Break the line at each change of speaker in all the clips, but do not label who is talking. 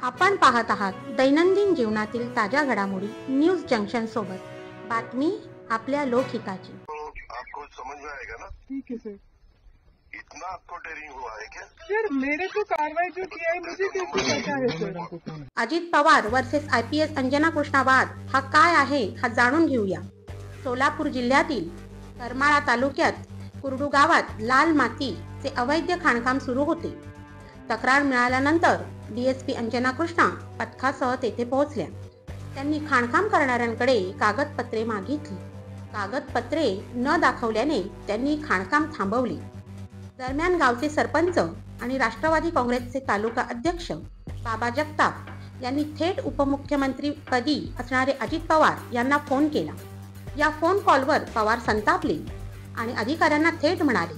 आपण पाहत आहात दैनंदिन जीवनातील ताज्या घडामोडी न्यूज जंक्शन सोबत। बातमी आपल्या लोकहिताची।
आपको समझ में आएगा ना?
ठीक है सर।
इतना आपको डेयरिंग हुआ है क्या?
सर मेरे को कार्रवाई जो किया है मुझे कैसे पता है sir?
Ajit Pawar versus IPS Anjana Krishna वाद हा काय आहे हा जाणून घेऊया। सोलापूर जिल्ह्यातील करमाळा तालुक्यात कुरडू गावात लाल मातीचे अवैध खाणकाम सुरू होते। तक्रार मिळाल्यानंतर DSP अंजना कृष्णा पथकासह तेथे पोहोचल्या। त्यांनी खाणकाम करणाऱ्यांकडे कागदपत्रे मागितली। कागदपत्रे न दाखवल्याने त्यांनी खाणकाम थांबवले। दरम्यान गावचे सरपंच आणि राष्ट्रवादी काँग्रेसचे तालुका अध्यक्ष बाबा जगताप यांनी थेट उपमुख्यमंत्री पदी असणारे अजित पवार यांना फोन केला। या फोन कॉलवर पवार संतापले आणि अधिकाऱ्यांना थेट म्हणाले,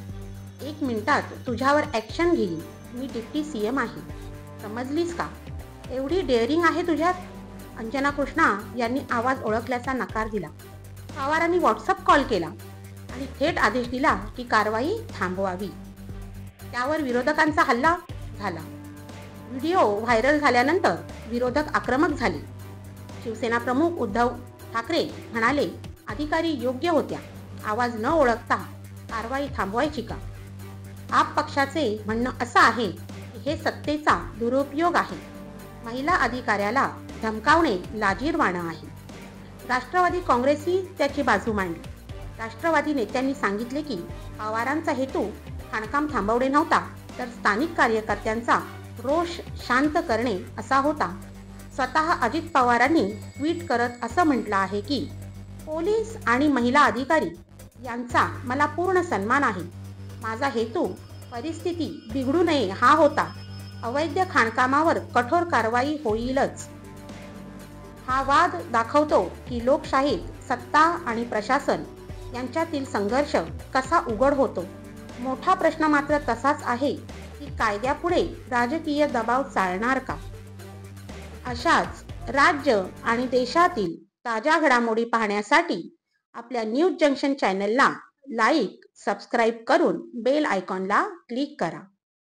1 मिनिटात तुझ्यावर ॲक्शन घेईन, मी डिप्टी CM आहे, समजलीस का? एवढी डेअरिंग आहे तुझ्यात? अंजना कृष्णा यांनी आवाज ओळखल्याचा नकार दिला। पवारांनी व्हॉट्सअप कॉल केला आणि थेट आदेश दिला की कारवाई थांबवावी। त्यावर विरोधकांचा हल्ला झाला। व्हिडिओ व्हायरल झाल्यानंतर विरोधक आक्रमक झाले। शिवसेना प्रमुख उद्धव ठाकरे म्हणाले, अधिकारी योग्य होत्या, आवाज न ओळखता कारवाई थांबवायची का? आप पक्षाचे म्हणणं असं आहे की हे सत्तेचा दुरुपयोग आहे, महिला अधिकाऱ्याला धमकावणे लाजिरवाणं आहे। राष्ट्रवादी काँग्रेसही त्याची बाजू मांडली। राष्ट्रवादी नेत्यांनी सांगितले की पवारांचा हेतू खाणकाम थांबवणे नव्हता, तर स्थानिक कार्यकर्त्यांचा रोष शांत करणे असा होता। स्वतः अजित पवारांनी ट्विट करत असं म्हटलं आहे की पोलीस आणि महिला अधिकारी यांचा मला पूर्ण सन्मान आहे, माझा हेतू परिस्थिती बिघडू नये हा होता, अवैध खाणकामावर कठोर कारवाई होईलच। हा वाद दाखवतो की लोकशाहीत सत्ता आणि प्रशासन यांच्यातील संघर्ष कसा उघड होतो। मोठा प्रश्न मात्र तसाच आहे की कायद्यापुढे राजकीय दबाव चालणार का? अशाच राज्य आणि देशातील ताज्या घडामोडी पाहण्यासाठी आपल्या न्यूज जंक्शन चॅनलला लाईक, सबस्क्राईब करून बेल आयकॉनला क्लिक करा।